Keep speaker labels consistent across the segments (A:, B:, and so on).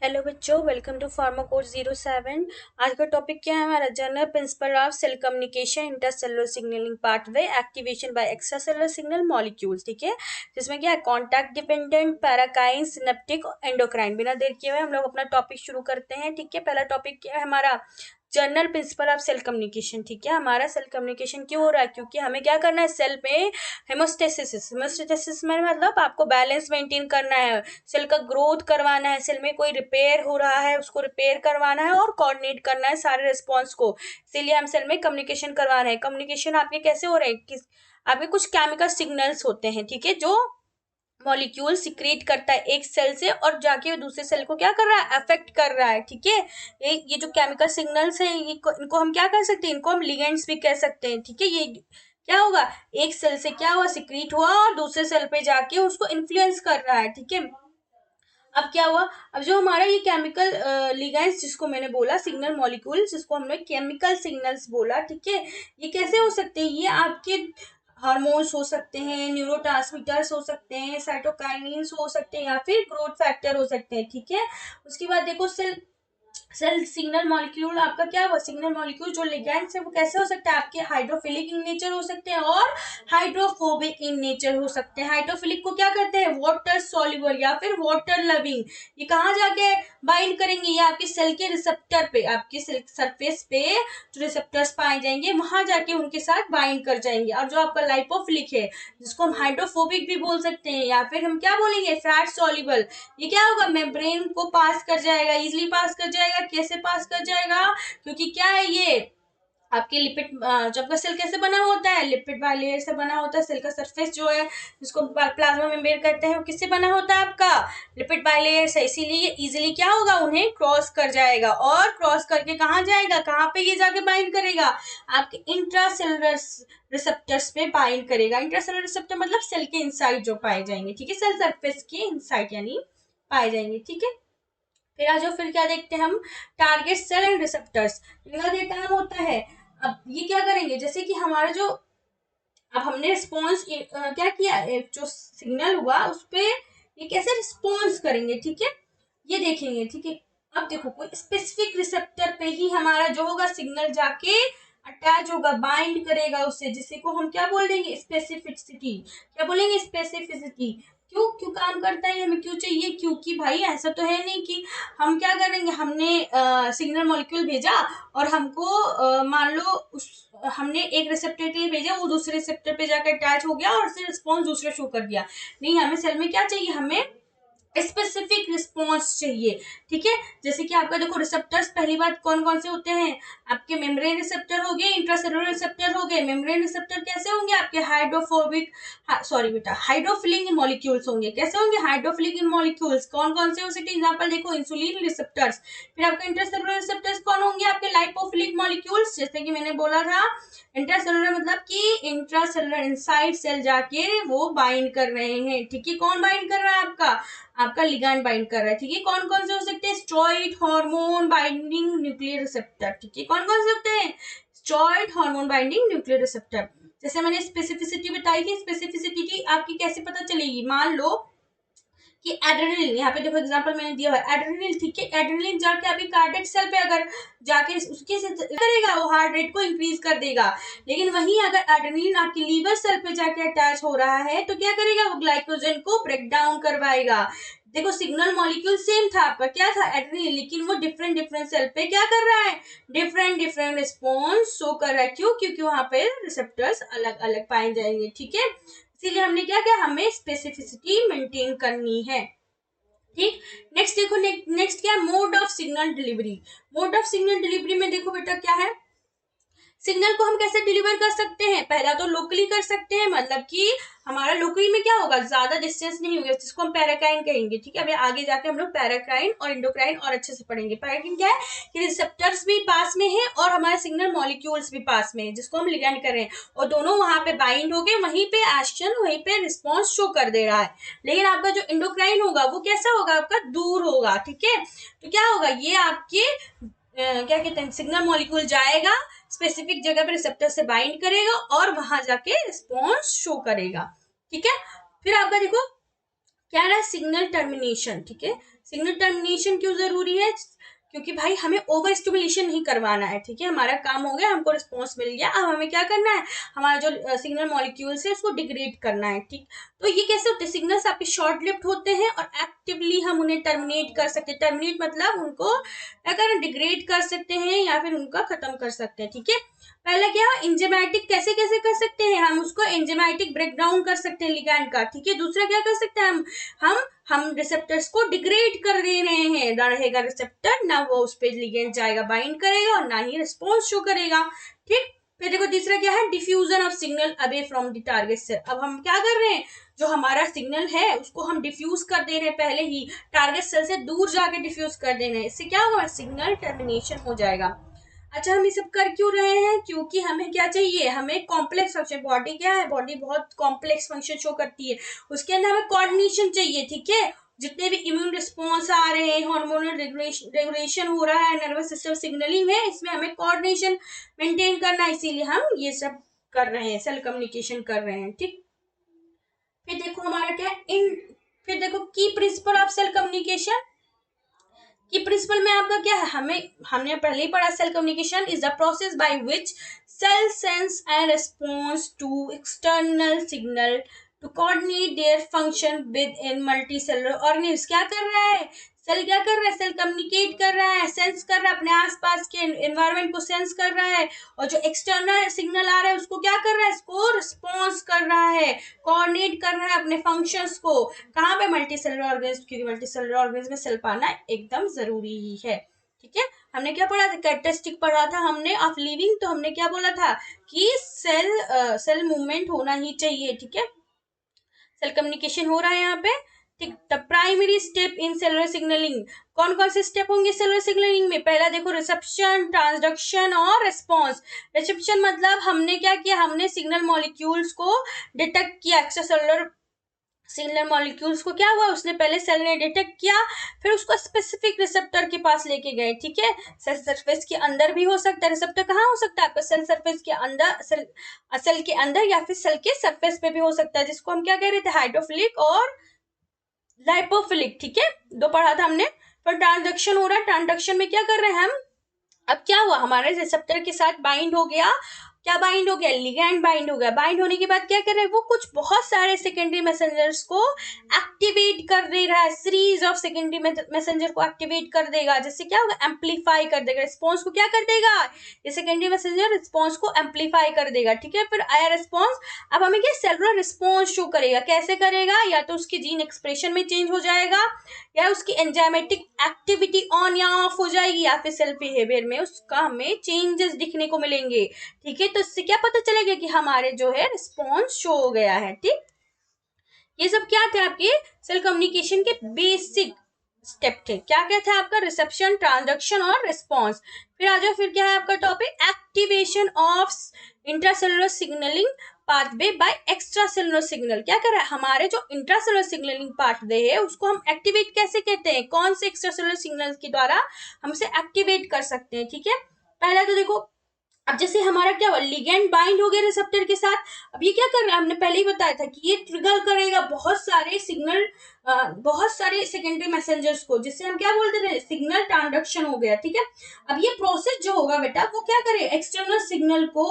A: Hello बच्चों, welcome to pharma course 07। आज का टॉपिक क्या है हमारा? General principle of cell communication, intercellular signalling pathway, activation by extracellular signal molecules. ठीक है, जिसमें क्या है? कॉन्टैक्ट डिपेंडेंट, पैराकाइन, सिनेप्टिक और एंडोक्राइन। बिना देर किए हुए हम लोग अपना टॉपिक शुरू करते हैं। ठीक है, पहला टॉपिक क्या है हमारा? General principle of cell communication. ठीक है, हमारा सेल कम्युनिकेशन क्यों हो रहा है? क्योंकि हमें क्या करना है सेल में? हेमोस्टेसिस में मतलब आपको बैलेंस मेंटेन करना है, सेल का ग्रोथ करवाना है, सेल में कोई रिपेयर हो रहा है उसको रिपेयर करवाना है और कोऑर्डिनेट करना है सारे रिस्पॉन्स को। इसीलिए हम सेल में कम्युनिकेशन करवा रहे हैं। कम्युनिकेशन आपके कैसे हो रहे हैं? आपके कुछ केमिकल सिग्नल्स होते हैं, ठीक है, जो मॉलिक्यूल सिक्रेट करता है एक सेल से और जाके दूसरे सेल को क्या कर रहा है? अफेक्ट कर रहा है। ठीक है, ये जो केमिकल सिग्नल्स हैं इनको हम क्या कर सकते हैं? इनको हम लिगेंड्स भी कह सकते हैं। ठीक है, ये क्या होगा? एक सेल से क्या हुआ? सिक्रेट हुआ और दूसरे सेल पे जाके उसको इन्फ्लुएंस कर रहा है। ठीक है, अब क्या हुआ? अब जो हमारा ये केमिकल लिगेंड्स जिसको मैंने बोला सिग्नल मॉलिक्यूल, जिसको हमने केमिकल सिग्नल्स बोला, ठीक है, ये कैसे हो सकते हैं? ये आपके हार्मोन्स हो सकते हैं, न्यूरोट्रांसमीटर्स हो सकते हैं, साइटोकाइनिन्स हो सकते हैं या फिर ग्रोथ फैक्टर हो सकते हैं। ठीक है, उसके बाद देखो सेल सिग्नल मॉलिक्यूल आपका क्या हुआ? सिग्नल मॉलिक्यूल जो लिगैंड्स है वो कैसे हो सकता है? आपके हाइड्रोफिलिक इन नेचर हो सकते हैं और हाइड्रोफोबिक इन नेचर हो सकते हैं। हाइड्रोफिलिक को क्या कहते हैं? वाटर सॉल्युबल या फिर वाटर लविंग। ये कहाँ जाके बाइंड करेंगे? ये आपके सेल के रिसेप्टर पे, आपके सेल सरफेस पे जो रिसेप्टर्स पाए जाएंगे वहां जाके उनके साथ बाइंड कर जाएंगे। और जो आपका लाइपोफिलिक है जिसको हम हाइड्रोफोबिक भी बोल सकते हैं या फिर हम क्या बोलेंगे? Fat soluble. ये क्या होगा? मेम्ब्रेन को पास कर जाएगा, इजिली पास कर जाएगा। कैसे पास कर जाएगा? क्योंकि क्या है ये आपके लिपिड, जब का सेल कैसे बना होता है? लिपिड बाइलेयर से बना होता है। सेल का सरफेस जो है जिसको प्लाज्मा मेम्ब्रेन कहते हैं वो किससे बना होता है? आपका लिपिड बाइलेयर से। इसीलिए इजीली क्या होगा? उन्हें क्रॉस कर जाएगा और क्रॉस करके कहाँ जाएगा? कहाँ पे ये जाके बाइंड करेगा? आपके इंट्रासेलुलर रिसेप्टर्स पे बाइंड करेगा। इंट्रासेलुलर रिसेप्टर मतलब सेल के इनसाइड जो पाए जाएंगे। ठीक है, सेल सरफेस के इनसाइड यानी पाए जाएंगे। ठीक है, फिर आ जाओ, फिर क्या देखते हैं हम? Target cell and receptors. इनका क्या काम होता है? अब ये क्या करेंगे? जैसे कि हमारा जो अब हमने रिस्पॉन्स क्या किया, जो सिग्नल हुआ उस पे ये कैसे रिस्पॉन्स करेंगे? ठीक है, ये देखेंगे। ठीक है, अब देखो कोई स्पेसिफिक रिसेप्टर पे ही हमारा जो होगा सिग्नल जाके अटैच होगा, बाइंड करेगा उससे, जिसे को हम क्या बोल देंगे? स्पेसिफिसिटी। क्या बोलेंगे? स्पेसिफिसिटी। क्यों क्यों काम करता है? हमें क्यों चाहिए? क्योंकि भाई ऐसा तो है नहीं कि हम क्या करेंगे, हमने सिग्नल मॉलिक्यूल भेजा और हमको मान लो उस हमने एक रिसेप्टर के लिए भेजा, वो दूसरे रिसेप्टर पे जाकर अटैच हो गया और उससे रिस्पॉन्स दूसरा शो कर दिया। नहीं, हमें सेल में क्या चाहिए? हमें स्पेसिफिक रिस्पॉन्स चाहिए। ठीक है, जैसे कि आपका देखो रिसेप्टर्स पहली बात कौन कौन से होते हैं? आपके मेम्ब्रेन रिसेप्टर हो गए, इंट्रासेलुलर रिसेप्टर हो गए। मेम्ब्रेन रिसेप्टर कैसे होंगे? आपके हाइड्रोफोबिक, सॉरी बेटा, हाइड्रोफिलिक मॉलिक्यूल्स होंगे। कैसे होंगे? Hydrophilic molecules. कौन कौन से हो सकते हैं? एग्जांपल देखो, इंसुलिन रिसेप्टर्स। फिर आपके इंट्रासेलुलर रिसेप्टर्स कौन होंगे? आपके लाइपोफिलिक मॉलिक्यूल्स, जैसे कि मैंने बोला था इंट्रासेलुलर मतलब कि इंट्रासेलुलर इनसाइड सेल जाके वो बाइंड कर रहे हैं। ठीक है, कौन बाइंड कर रहा है? आपका लिगैंड बाइंड कर रहा है। ठीक है, कौन कौन से हो सकते हैं? Steroid hormone binding nuclear receptor. ठीक है, कौन कौन से होते हैं? Steroid hormone binding nuclear receptor. जैसे मैंने स्पेसिफिसिटी बताई थी, स्पेसिफिसिटी की आपकी कैसे पता चलेगी? मान लो कि एड्रेनलिन, यहाँ पे देखो एग्जांपल मैंने दिया है एड्रेनलिन। ठीक है, एड्रेनलिन जाके अभी कार्डियक सेल पे अगर जाके उसके करेगा, वो हार्ट रेट को इंक्रीज कर देगा। लेकिन वहीं अगर एड्रेनलिन आपकी लीवर सेल पे जाके अटैच हो रहा है तो क्या करेगा? वो ग्लाइकोजन को ब्रेक डाउन करवाएगा। देखो सिग्नल मॉलिक्यूल सेम था आपका, क्या था? एड्रेनलिन, लेकिन वो डिफरेंट डिफरेंट सेल पे क्या कर रहा है? डिफरेंट डिफरेंट रिस्पॉन्स शो कर रहा है। क्यों? क्योंकि वहां पे रिसेप्टर्स अलग अलग पाए जाएंगे। ठीक है, इसीलिए हमने क्या किया? हमें स्पेसिफिसिटी मेंटेन करनी है। ठीक, नेक्स्ट देखो, नेक्स्ट क्या है? Mode of signal delivery. Mode of signal delivery में देखो बेटा क्या है? सिग्नल को हम कैसे डिलीवर कर सकते हैं? पहला तो लोकली कर सकते हैं, मतलब कि हमारा लोकली में क्या होगा? ज्यादा डिस्टेंस नहीं होगा, जिसको हम पैराकाइन कहेंगे। ठीक है, अभी आगे जाके हम लोग पैराकाइन और इंडोक्राइन और अच्छे से पढ़ेंगे। पैराकाइन क्या है? कि रिसेप्टर्स भी पास में है और हमारे सिग्नल मॉलिक्यूल्स भी पास में है, जिसको हम लिगैंड कर रहे हैं, और दोनों वहां पे बाइंड हो गए, वहीं पे एक्शन, वहीं पे रिस्पॉन्स शो कर दे रहा है। लेकिन आपका जो इंडोक्राइन होगा वो कैसा होगा? आपका दूर होगा। ठीक है, तो क्या होगा? ये आपके क्या कहते हैं? सिग्नल मॉलिक्यूल जाएगा, स्पेसिफिक जगह पे रिसेप्टर से बाइंड करेगा और वहां जाके रिस्पॉन्स शो करेगा। ठीक है, फिर आपका देखो क्या रहा? Signal termination. ठीक है, सिग्नल टर्मिनेशन क्यों जरूरी है? क्योंकि भाई हमें ओवर स्टिमुलेशन नहीं करवाना है, ठीक है। हमारा काम हो गया, हमको रिस्पॉन्स मिल गया, अब हमें क्या करना है, हमारा जो सिग्नल मॉलिक्यूल्स है उसको डिग्रेड करना है, ठीक। तो ये कैसे होते हैं, सिग्नल्स आपके शॉर्ट लिव्ड होते हैं और एक्टिवली हम उन्हें टर्मिनेट कर सकते हैं। टर्मिनेट मतलब उनको क्या करना, डिग्रेड कर सकते हैं या फिर उनका खत्म कर सकते हैं, ठीक है। पहले क्या, एंजाइमेटिक कैसे कैसे कर सकते हैं, हम उसको एंजाइमेटिक ब्रेकडाउन कर सकते हैं लिगैंड का, ठीक है। दूसरा क्या कर सकते हैं, हम रिसेप्टर्स को डिग्रेड कर दे रहे हैं, ना रहेगा रिसेप्टर, ना वो उस पे लिगेंड जाएगा बाइंड करेगा और ना ही रिस्पॉन्स शो करेगा, ठीक। फिर देखो तीसरा क्या है, diffusion of signal away from the target cell. अब हम क्या कर रहे हैं, जो हमारा सिग्नल है उसको हम डिफ्यूज कर दे रहे हैं, पहले ही टारगेट सेल से दूर जाके डिफ्यूज कर दे रहे हैं, इससे क्या होगा, सिग्नल टर्मिनेशन हो जाएगा। अच्छा, हम ये सब कर क्यों रहे हैं, क्योंकि हमें क्या चाहिए, हमें कॉम्प्लेक्स फंक्शन, बॉडी क्या है, बॉडी बहुत कॉम्प्लेक्स फंक्शन शो करती है, उसके अंदर हमें कोऑर्डिनेशन चाहिए, ठीक है। जितने भी इम्यून रिस्पॉन्स आ रहे हैं, हार्मोनल रेगुलेशन हो रहा है, नर्वस सिस्टम सिग्नलिंग है, इसमें हमें कोऑर्डिनेशन मेंटेन करना है, इसीलिए हम ये सब कर रहे हैं, सेल कम्युनिकेशन कर रहे हैं, ठीक। फिर देखो हमारा क्या इन फिर देखो की प्रिंसिपल ऑफ सेल कम्युनिकेशन। कि प्रिंसिपल में आपका क्या है, हमने पहले ही पढ़ा, cell communication is the process by which cell sense and response to external signal to coordinate their function within multicellular organism. क्या कर रहा है सेल, क्या कर रहा है, सेल कम्युनिकेट कर रहा है, सेंस कर रहा है, अपने आसपास के एनवायरनमेंट को सेंस कर रहा है, और जो एक्सटर्नल सिग्नल आ रहा है उसको क्या कर रहा है, इसको रिस्पॉन्स कर रहा है, कोऑर्डिनेट कर रहा है अपने फंक्शंस को। कहाँ पे, मल्टी सेलुलर ऑर्गेनिज्म, क्योंकि मल्टी सेलुलर ऑर्गेनिज्म में सेल पाना एकदम जरूरी ही है, ठीक है। हमने क्या पढ़ा था, कैरेक्टरिस्टिक पढ़ा था हमने ऑफ लिविंग, तो हमने क्या बोला था कि सेल मूवमेंट होना ही चाहिए, ठीक है। सेल कम्युनिकेशन हो रहा है यहाँ पे, ठीक। The primary step in cellular signalling, कौन कौन से स्टेप होंगे सेलुलर सिग्नलिंग में, पहला देखो रिसेप्शन, ट्रांसडक्शन और रिस्पॉन्स। रिसेप्शन मतलब हमने क्या किया, हमने सिग्नल मॉलिक्यूल्स को डिटेक्ट किया, एक्स्ट्रा सेलुलर सिग्नल मॉलिक्यूल्स को क्या हुआ, उसने पहले सेल ने डिटेक्ट किया, फिर उसको स्पेसिफिक रिसेप्टर के पास लेके गए, ठीक है। सेल सरफेस के अंदर भी हो सकता है, रिसेप्टर कहाँ हो सकता है आपका, सेल सरफेस के अंदर, सेल के अंदर या फिर सेल के सरफेस पे भी हो सकता है, जिसको हम क्या कह रहे थे, हाइड्रोफिलिक और लाइपोफिलिक, ठीक है, दो पढ़ा था हमने। पर ट्रांसडक्शन हो रहा है, ट्रांसडक्शन में क्या कर रहे हैं हम, अब क्या हुआ, हमारे रिसेप्टर के साथ बाइंड हो गया, क्या बाइंड हो गया, लिगैंड बाइंड हो गया, बाइंड होने के बाद क्या कर रहे हैं, वो कुछ बहुत सारे सेकेंडरी मैसेंजर्स को एक्टिवेट कर दे रहा है, सीरीज ऑफ सेकेंडरी मैसेंजर को एक्टिवेट कर देगा, जिससे क्या होगा, एम्पलीफाई कर देगा, रिस्पॉन्स को क्या कर देगा, ये सेकेंडरी मैसेंजर रिस्पॉन्स को एम्पलीफाई कर देगा, ठीक है। फिर आया रिस्पॉन्स, अब हमें क्या सेलुलर रिस्पॉन्स शो करेगा, कैसे करेगा, या तो उसके जीन एक्सप्रेशन में चेंज हो जाएगा, या उसकी एंजाइमेटिक एक्टिविटी ऑन या ऑफ हो जाएगी, या फिर सेल बिहेवियर में उसका हमें चेंजेस दिखने को मिलेंगे, ठीक है। तो इससे क्या पता चलेगा कि हमारे जो है रिस्पॉन्स शो हो गया है, ठीक। ये सब क्या थे आपके सेल कम्युनिकेशन के बेसिक स्टेप थे, क्या क्या था आपका, रिसेप्शन, ट्रांसडक्शन और रिस्पॉन्स। फिर आ जाओ, फिर क्या है आपका topic, activation of intracellular signalling pathway by extracellular signal. क्या कर रहा है, हमारे जो इंट्रासेलुलर सिग्नलिंग पाथवे है उसको हम एक्टिवेट कैसे कहते हैं, कौन से एक्स्ट्रा सेलुलर सिग्नल के द्वारा हम इसे एक्टिवेट कर सकते हैं, ठीक है। पहला तो देखो, अब जैसे हमारा क्या हुआ, लिगेंड बाइंड हो गया रिसेप्टर के साथ, अब ये क्या कर रहा है, हमने पहले ही बताया था कि ये ट्रिगर करेगा बहुत सारे सिग्नल, बहुत सारे सेकेंडरी मैसेंजर्स को, जिससे हम क्या बोलते थे, सिग्नल ट्रांसडक्शन हो गया, ठीक है। अब ये प्रोसेस जो होगा बेटा, वो क्या करे, एक्सटर्नल सिग्नल को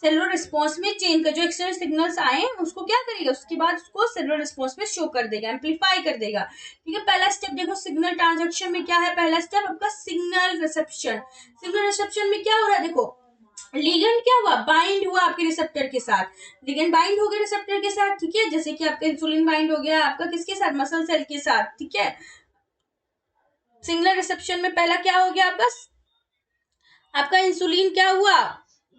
A: सेलुलर रिस्पॉन्स में चेंज कर, जो एक्सटर्नल सिग्नल्स आए उसको क्या करेगा, उसके बाद उसको सेलुलर रिस्पॉन्स में शो कर देगा, एम्पलीफाई कर देगा, ठीक है। पहला स्टेप देखो, सिग्नल ट्रांसडक्शन में क्या है, पहला स्टेप आपका सिग्नल रिसेप्शन। सिग्नल रिसेप्शन में क्या हो रहा है, देखो लिगेंड क्या हुआ, बाइंड हुआ आपके रिसेप्टर के साथ, लिगेंड बाइंड हो गया रिसेप्टर के साथ, ठीक है। जैसे कि आपका इंसुलिन बाइंड हो गया आपका किसके साथ, मसल सेल के साथ, ठीक है। सिग्नल रिसेप्शन में पहला क्या हो गया आपका इंसुलिन क्या हुआ,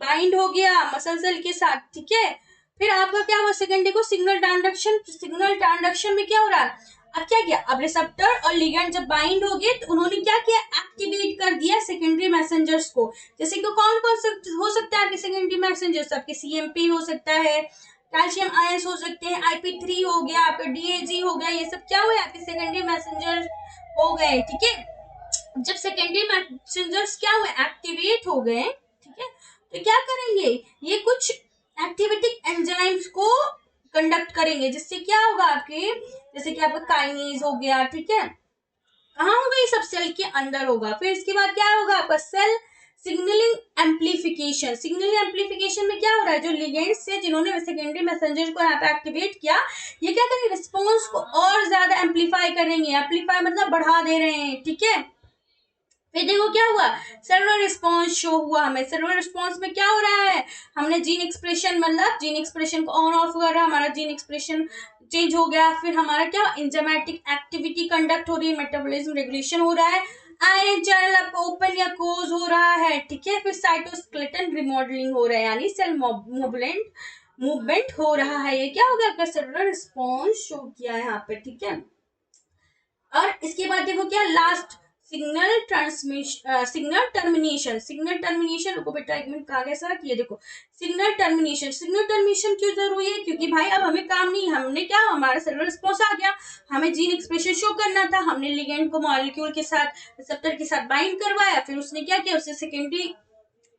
A: बाइंड हो गया मसल सेल के साथ, ठीक है। फिर आपका क्या हुआ, सेकेंड देखो, सिग्नल ट्रांसडक्शन। सिग्नल ट्रांसडक्शन में क्या हो रहा है, अब क्या किया, अब रिसेप्टर और लिगेंड जब बाइंड हो गए तो उन्होंने क्या किया, एक्टिवेट कर दिया सेकेंडरी मैसेंजर्स को, जैसे कि कौन कौन से हो सकता है आपके सेकेंडरी मैसेंजर्स, आपके सीएमपी हो सकता है, कैल्शियम आयंस हो सकते हैं, IP3 हो गया आपका, DAG हो गया, ये सब क्या हुआ आपके सेकेंडरी मैसेंजर हो गए, ठीक है। जब सेकेंडरी मैसेंजर्स क्या हुए, एक्टिवेट हो गए, ठीक है, तो क्या करेंगे, ये कुछ एक्टिवेटिक एंजाइम्स को कंडक्ट करेंगे, जिससे क्या होगा आपके, जैसे कि आपका काइनेज हो गया, ठीक है, कहाँ होगा, ये सब सेल के अंदर होगा। फिर इसके बाद क्या होगा आपका cell signalling amplification. Signalling amplification में क्या हो रहा है, जो लिगेंड्स से जिन्होंने सेकेंडरी मैसेंजर को यहाँ पे एक्टिवेट किया, ये क्या करेंगे, रिस्पॉन्स को और ज्यादा एम्पलीफाई करेंगे। एम्पलीफाई मतलब बढ़ा दे रहे हैं, ठीक है। फिर देखो क्या हुआ, सर्वर रिस्पॉन्स शो हुआ हमें। सर्वर रिस्पॉन्स में क्या हो रहा है, हमने जीन एक्सप्रेशन मतलब जीन एक्सप्रेशन को ऑन ऑफ कर रहा, हमारा जीन एक्सप्रेशन चेंज हो गया। फिर हमारा क्या एंजाइमेटिक एक्टिविटी कंडक्ट हो रही है, मेटाबॉलिज्म रेगुलेशन हो रहा है, आयन चैनल आपका ओपन या क्लोज हो रहा है, ठीक है। फिर साइटोस्केलेटन रिमॉडलिंग हो रहा है, यानी सेल मूवमेंट हो रहा है। ये क्या हो गया आपका सेलुलर रिस्पॉन्स शो किया यहाँ पे, ठीक है। और इसके बाद देखो क्या last signal transmission, signal termination. Signal termination, रुको बेटा एक मिनट, कहाँ गया सर, ये देखो सिग्नल टर्मिनेशन। सिग्नल टर्मिनेशन क्यों जरूरी है, क्योंकि भाई अब हमें काम नहीं, हमने क्या, हमारा सेलुलर रिस्पॉन्स आ गया, हमें जीन एक्सप्रेशन शो करना था, हमने लिगेंड को मॉलिक्यूल के साथ, रिसेप्टर के साथ बाइंड करवाया, फिर उसने क्या किया, उससे सेकेंडरी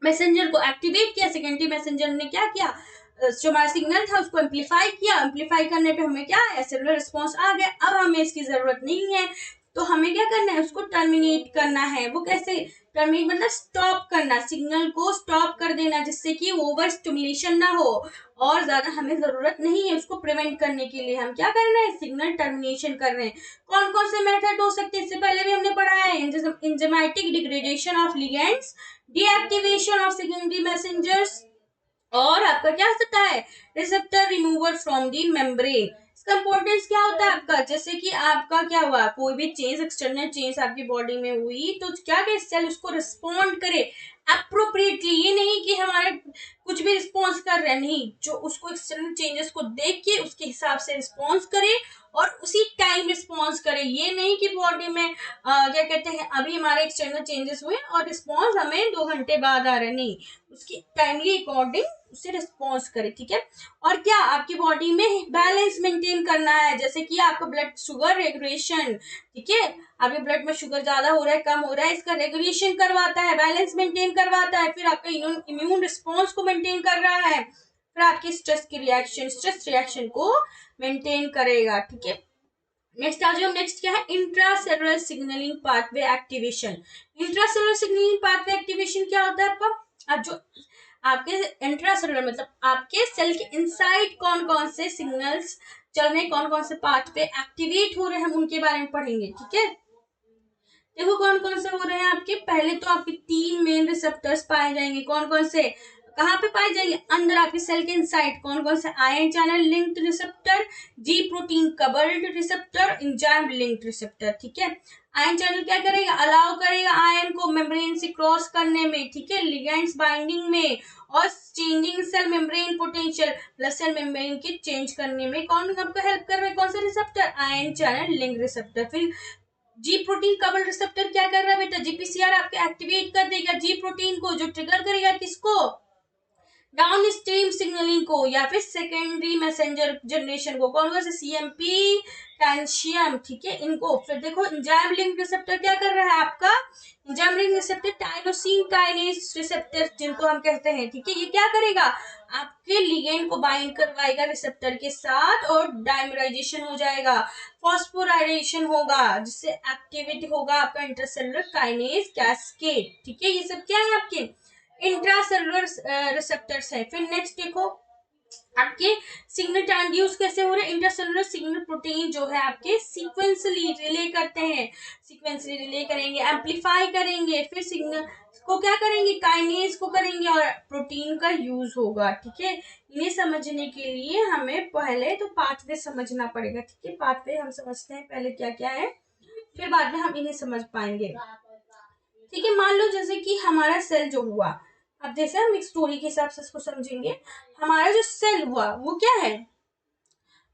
A: मैसेंजर को एक्टिवेट किया, सेकेंडरी मैसेंजर ने क्या किया, जो हमारा सिग्नल था उसको एम्पलीफाई किया, एम्पलीफाई करने पे हमें क्या आया, सेलुलर रिस्पॉन्स आ गया। अब हमें इसकी जरूरत नहीं है, तो हमें क्या करना है, उसको टर्मिनेट करना है। वो कैसे टर्मिनेट, मतलब स्टॉप करना, सिग्नल को स्टॉप कर देना, जिससे कि ओवर स्टिमुलेशन ना हो, और ज्यादा हमें जरूरत नहीं है उसको प्रिवेंट करने के लिए। हम क्या कर रहे हैं, सिग्नल टर्मिनेशन कर रहे हैं। कौन कौन से मेथड हो सकते हैं, इससे पहले भी हमने पढ़ा है, enzymatic degradation of ligands, deactivation of secondary messengers, और आपका क्या हो सकता है, receptor remover from the membrane. इसका इंपॉर्टेंस क्या होता है आपका, जैसे कि आपका क्या हुआ, कोई भी चेंज, एक्सटर्नल चेंज आपकी बॉडी में हुई, तो क्या क्या सेल उसको रिस्पॉन्ड करे अप्रोप्रिएटली। ये नहीं कि हमारे कुछ भी रिस्पॉन्स कर रहे हैं, नहीं, जो उसको एक्सटर्नल चेंजेस को देख के उसके हिसाब से रिस्पॉन्स करे और उसी टाइम रिस्पॉन्स करे। ये नहीं कि बॉडी में क्या कहते हैं, अभी हमारे एक्सटर्नल चेंजेस हुए और रिस्पॉन्स हमें 2 घंटे बाद आ रहा है, नहीं, उसकी टाइमली अकॉर्डिंग उससे रिस्पॉन्स करे, ठीक है। और क्या आपकी बॉडी में बैलेंस मेंटेन करना है, जैसे कि आपका ब्लड शुगर रेगुलेशन, ठीक है, आपके ब्लड में शुगर ज्यादा हो रहा है, कम हो रहा है, इसका रेगुलेशन करवाता है, बैलेंस मेंटेन करवाता है। फिर आपका इम्यून रिस्पॉन्स को मेंटेन कर रहा है, फिर आपकी स्ट्रेस रिएक्शन को मेंटेन करेगा, ठीक है। नेक्स्ट आ जाओ, नेक्स्ट क्या है, intracellular signalling pathway activation. Intracellular signalling pathway activation क्या होता है आपका, अब जो आपके इंट्रासेलुलर मतलब आपके सेल के इनसाइड कौन कौन से सिग्नल्स चल रहे हैं, कौन कौन से पाथवे एक्टिवेट हो रहे हैं, हम उनके बारे में पढ़ेंगे, ठीक है। देखो कौन कौन से हो रहे हैं आपके, पहले तो आपके 3 मेन रिसेप्टर्स पाए जाएंगे, कौन कौन से, कहाँ पे पाए जाएंगे, अंदर आपके सेल के इनसाइड, कौन कौन से, ion channel linked receptor, G protein coupled receptor, enzyme linked receptor, ठीक है। आयन चैनल क्या करेगा, अलाउ करेगा आयन को मेम्ब्रेन से क्रॉस करने में, ठीक है, लिगेंड्स बाइंडिंग में और changing cell membrane potential plus cell membrane के चेंज करने में कौन आपका हेल्प कर रहा है, कौन सा receptor, ion channel link receptor. फिर जी प्रोटीन कबल रिसेप्टर क्या कर रहा है बेटा, जीपीसीआर आपके एक्टिवेट कर देगा जी प्रोटीन को, जो ट्रिगर करेगा किसको, डाउन स्ट्रीम सिग्नलिंग को या फिर सेकेंडरी मैसेंजर जनरेशन को, कौन से, सीएमपी, कैल्शियम, ठीक है, इनको। फिर देखो एंजाइम लिंक रिसेप्टर क्या कर रहा है आपका, enzyme link receptor tyrosine kinase receptor जिनको हम कहते हैं, ठीक है, ये क्या करेगा, आपके लिगेंड को बाइंड करवाएगा रिसेप्टर के साथ और डाइमराइजेशन हो जाएगा, फॉस्फोराइलेशन होगा, जिससे एक्टिवेट होगा आपका इंटरसेलुलर काइनेज कैस्केड, ठीक है। ये सब क्या है आपके इंट्रासेलुलर रिसेप्टर्स है। फिर नेक्स्ट देखो आपके सिग्नल ट्रांसड्यूस कैसे हो रहे हैं, इंटरसेलुलर सिग्नल प्रोटीन जो है आपके सीक्वेंसली रिले करते हैं, सीक्वेंसली रिले करेंगे, एम्पलीफाई करेंगे, फिर सिग्नल को क्या करेंगे, काइनेज को करेंगे और प्रोटीन का यूज होगा, ठीक है। इन्हें समझने के लिए हमें पहले तो पाथवे समझना पड़ेगा, ठीक है। पाथवे हम समझते हैं पहले क्या क्या है, फिर बाद में हम इन्हें समझ पाएंगे, ठीक है। मान लो जैसे कि हमारा सेल जो हुआ, अब जैसे हम एक स्टोरी के हिसाब से इसको समझेंगे, हमारा जो सेल हुआ वो क्या है,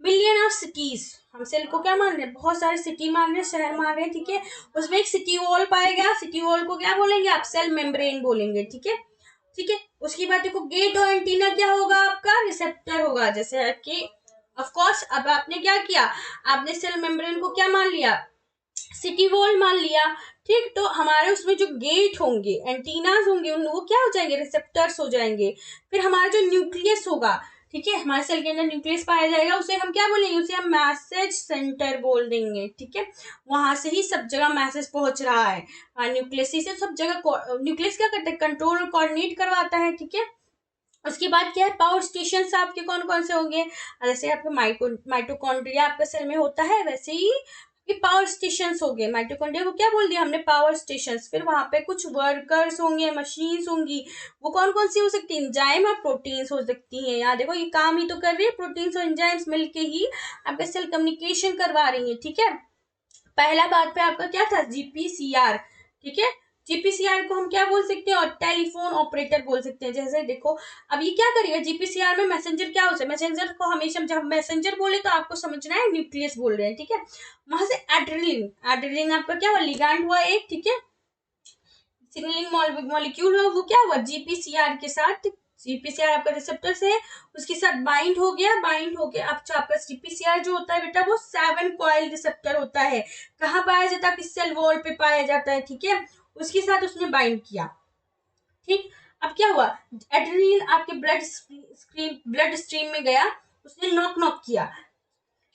A: मिलियन ऑफ सिटीज, हम सेल को क्या मान रहे हैं, बहुत सारे सिटी मान रहे हैं, शहर मान रहे हैं, ठीक है। उसमें एक सिटी वॉल पाएगा, सिटी वॉल को क्या बोलेंगे आप, सेल मेम्ब्रेन बोलेंगे, ठीक है, ठीक है। उसके बाद देखो गेट और एंटीना क्या होगा आपका, रिसेप्टर होगा, जैसे कि ऑफ कोर्स अब आपने क्या किया, आपने सेल मेम्ब्रेन को क्या मान लिया, सिटी वॉल मान लिया, ठीक। तो हमारे उसमें जो गेट होंगे, एंटीनास होंगे, उन वो क्या हो जाएंगे, रिसेप्टर्स हो जाएंगे। फिर हमारा जो न्यूक्लियस होगा, ठीक है, हमारे सेल के अंदर न्यूक्लियस पाया जाएगा, उसे हम क्या बोलेंगे, उसे हम मैसेज सेंटर बोल देंगे। ठीक है, वहां से ही सब जगह मैसेज पहुंच रहा है, न्यूक्लियस से सब जगह। न्यूक्लियस क्या करता है, कंट्रोल और कोऑर्डिनेट करवाता है। ठीक है, उसके बाद क्या है, पावर स्टेशन आपके कौन कौन से होंगे, जैसे आपके माइटोकॉन्ड्रिया आपके सेल में होता है, वैसे ही ये पावर स्टेशन हो गए। माइटोकॉन्ड्रिया को क्या बोल दिया हमने, पावर स्टेशन। फिर वहां पे कुछ वर्कर्स होंगे, मशीन्स होंगी, वो कौन कौन सी हो सकती है, एंजाइम और प्रोटीन्स हो सकती हैं। यहाँ देखो ये काम ही तो कर रही है, प्रोटीन्स और एंजाइम्स मिलके ही आपके सेल कम्युनिकेशन करवा रही है। ठीक है, पहला बात पे आपका क्या था, जीपीसीआर। ठीक है, जीपीसीआर को हम क्या बोल सकते हैं, और टेलीफोन ऑपरेटर बोल सकते हैं। जैसे देखो अब ये क्या करेगा, जीपीसीआर में मैसेंजर क्या होता है, मैसेंजर को हमेशा जब मैसेंजर बोले तो आपको समझना है न्यूक्लियस बोल रहे हैं। ठीक है, वहां से एड्रेनलिन, एड्रेनलिन आपका क्या हुआ, लिगैंड हुआ एक। ठीक है, सिग्नलिंग मॉलिक्यूल हुआ, वो क्या हुआ, जीपीसीआर के साथ, जीपीसीआर आपका रिसेप्टर से उसके साथ बाइंड हो गया, बाइंड हो गया। अब आपका जीपीसीआर जो होता है बेटा, वो 7 कॉइल रिसेप्टर होता है। कहाँ पाया जाता है, किस सेल वॉल पे पाया जाता है। ठीक है, उसके साथ उसने बाइंड किया। ठीक, अब क्या हुआ, एड्रेनलिन आपके ब्लड स्ट्रीम में गया, उसने नॉक नॉक किया।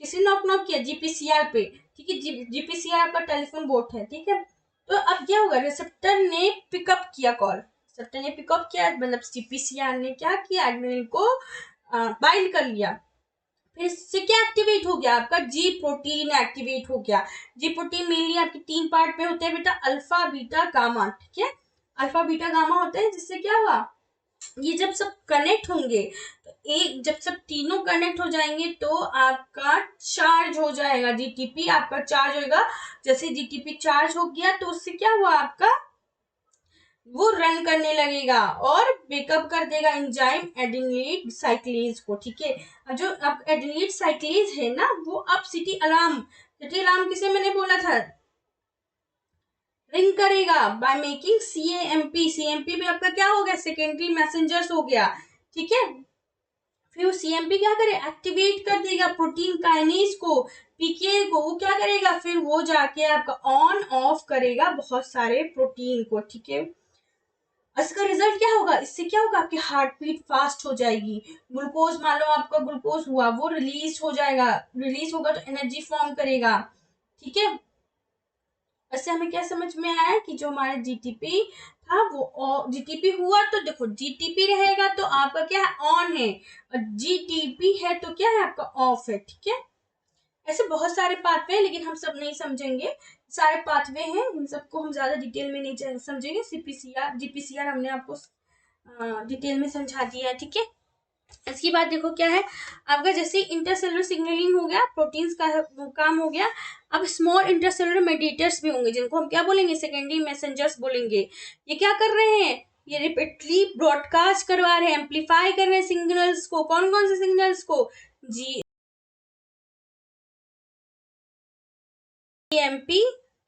A: किसी नॉक नॉक किया, जीपीसीआर पे। ठीक है, जीपीसीआर आपका टेलीफोन बोट है। ठीक है, तो अब क्या होगा, रिसेप्टर ने पिकअप किया कॉल, रिसेप्टर ने पिकअप किया, मतलब जीपीसीआर ने क्या किया, एड्रेनलिन को बाइंड कर लिया। फिर इससे क्या एक्टिवेट हो गया, आपका जी प्रोटीन एक्टिवेट हो गया। जी प्रोटीन मेनली आपके 3 पार्ट में होते हैं बेटा, अल्फा बीटा गामा। ठीक है, अल्फा बीटा गामा होते हैं, जिससे क्या हुआ, ये जब सब कनेक्ट होंगे तो एक, जब सब तीनों कनेक्ट हो जाएंगे तो आपका चार्ज हो जाएगा, जीटीपी आपका चार्ज होगा। जैसे जीटीपी चार्ज हो गया तो उससे क्या हुआ, आपका वो रन करने लगेगा और बेकअप कर देगा एंजाइम एडेनिलेट साइक्लेज को। ठीक है, जो अब एडेनिलेट साइक्लेज है ना, वो अब सिटी अलार्म किसे मैंने बोला था, रिंग करेगा बाय मेकिंग सीएमपी। सीएमपी भी आपका क्या हो गया, सेकेंडरी मैसेंजर्स हो गया। ठीक है, फिर सीएमपी क्या करे, एक्टिवेट कर देगा प्रोटीन काइनेज को, पीके को। वो क्या करेगा, फिर वो जाके आपका ऑन ऑफ करेगा बहुत सारे प्रोटीन को। ठीक है, इसका रिजल्ट क्या होगा, इससे क्या होगा, आपकी हार्ट बीट फास्ट हो जाएगी। ग्लूकोज, मान लो आपका ग्लूकोज हुआ, वो रिलीज हो जाएगा, रिलीज होगा तो एनर्जी फॉर्म करेगा। ठीक है, ऐसे हमें क्या समझ में आया कि जो हमारा जीटीपी था वो जीटीपी हुआ, तो देखो जीटीपी रहेगा तो आपका क्या है, ऑन है, और जीटीपी है तो क्या है, आपका ऑफ है। ठीक है, ऐसे बहुत सारे पाथवे हैं, लेकिन हम सब नहीं समझेंगे, सारे पाथवे हैं, इन सबको हम ज्यादा डिटेल में नहीं समझेंगे। सीपीसीआर जीपीसीआर हमने आपको डिटेल में समझा दिया है। ठीक है, इसकी बात देखो क्या है, आपका जैसे इंटरसेलुलर सिग्नलिंग हो गया, प्रोटीन्स का काम हो गया। अब स्मॉल इंटरसेलुलर मेडिएटर्स भी होंगे, जिनको हम क्या बोलेंगे, सेकेंडरी मैसेंजर्स बोलेंगे। ये क्या कर रहे हैं, ये रिपीटली ब्रॉडकास्ट करवा रहे हैं, एम्पलीफाई कर रहे हैं सिग्नल्स को। कौन कौन से सिग्नल्स को, जीएमपी,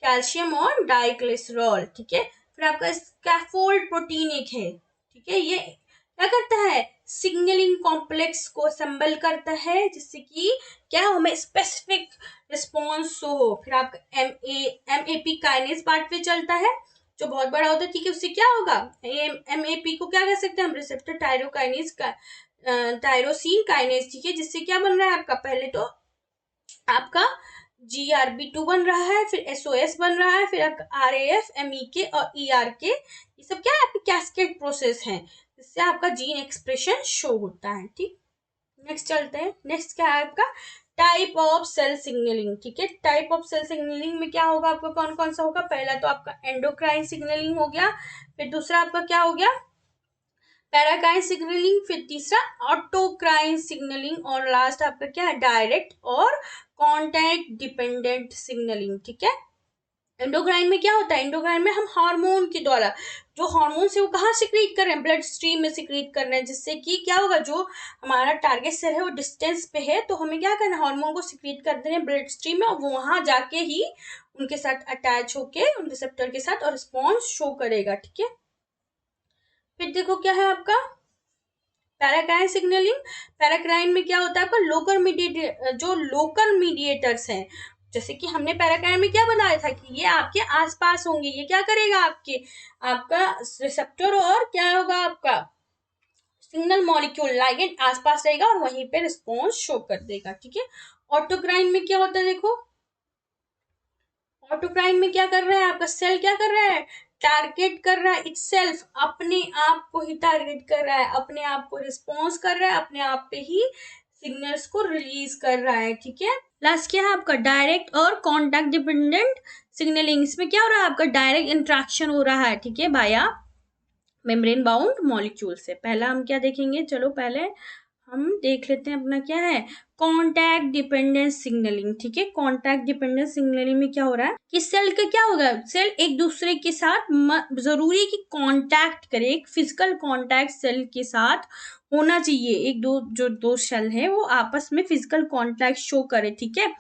A: कैल्शियम और डाइग्लिसरॉल। ठीक है, फिर आपका स्कैफोल्ड प्रोटीन एक है। ठीक है, ये क्या करता है, सिग्नलिंग कॉम्प्लेक्स को असेंबल करता है, जिससे कि क्या हमें स्पेसिफिक रिस्पॉन्स हो। फिर आपका एमएपी काइनेज पार्ट पे चलता है, जो बहुत बड़ा होता है। ठीक है, उससे क्या होगा, एमएपी को क्या कह सकते हैं हम, रिसेप्टर टायरोकाइनेज का, टायरोसिन काइनेज। ठीक है, जिससे क्या बन रहा है आपका, पहले तो आपका GRB2 बन रहा है, फिर SOS बन रहा है, फिर आपका RAF, MEK और ERK। ये सब क्या है, आपकी कैस्केड प्रोसेस है, जिससे आपका जीन एक्सप्रेशन शो होता है। ठीक, नेक्स्ट चलते हैं। नेक्स्ट क्या है आपका, टाइप ऑफ सेल सिग्नलिंग। ठीक है, टाइप ऑफ सेल सिग्नलिंग में क्या होगा, आपका कौन कौन सा होगा, पहला तो आपका एंडोक्राइन सिग्नलिंग हो गया, फिर दूसरा आपका क्या हो गया, पैराकाइन सिग्नलिंग, फिर तीसरा ऑटोक्राइन सिग्नलिंग, और लास्ट आपका क्या है, डायरेक्ट और कॉन्टैक्ट डिपेंडेंट सिग्नलिंग। ठीक है, एंडोक्राइन में क्या होता है, एंडोक्राइन में हम हार्मोन के द्वारा, जो हार्मोन से वो कहाँ सिक्रीट कर रहे हैं, ब्लड स्ट्रीम में सिक्रीट कर रहे हैं, जिससे कि क्या होगा, जो हमारा टारगेट सेल है वो डिस्टेंस पे है, तो हमें क्या करना है, हार्मोन को सिक्रीट कर दे रहे हैं ब्लड स्ट्रीम में, और वो वहां जाके ही उनके साथ अटैच होके उन रिसेप्टर के साथ और रिस्पॉन्स शो करेगा। ठीक है, फिर देखो क्या है आपका पैराक्राइन सिग्नलिंग। पैराक्राइन में क्या होता है आपका, लोकल मीडिएटर्स हैं। जैसे कि हमने पैराक्राइन में क्या बताया था कि ये आपके आसपास होंगे, ये क्या करेगा, आपका रिसेप्टर और क्या होगा, आपका सिग्नल मॉलिक्यूल लाइगेंड आसपास रहेगा और वहीं पे रिस्पॉन्स शो कर देगा, ठीक है। ऑटोक्राइन में क्या होता है, देखो ऑटोक्राइन में क्या कर रहा है, आपका सेल क्या कर रहा है, टारगेट कर रहा है इटसेल्फ, अपने आप को ही टारगेट कर रहा है, अपने आप को रिस्पॉन्स कर रहा है, अपने आप पे ही सिग्नल्स को रिलीज कर रहा है, ठीक है। लास्ट क्या है आपका डायरेक्ट और कॉन्टैक्ट डिपेंडेंट सिग्नलिंग। इसमें क्या हो रहा है, आपका डायरेक्ट इंट्रैक्शन हो रहा है, ठीक है, बाया मेम्ब्रेन बाउंड मॉलिक्यूल से। पहला हम क्या देखेंगे, चलो पहले हम देख लेते हैं अपना क्या है, कॉन्टैक्ट डिपेंडेंट सिग्नलिंग, ठीक है। कॉन्टैक्ट डिपेंडेंट सिग्नलिंग में क्या हो रहा है कि सेल का क्या होगा, सेल एक दूसरे के साथ जरूरी है कि कांटेक्ट करे, एक फिजिकल कांटेक्ट सेल के साथ होना चाहिए, एक दो जो दो सेल है वो आपस में फिजिकल कांटेक्ट शो करे, ठीक है।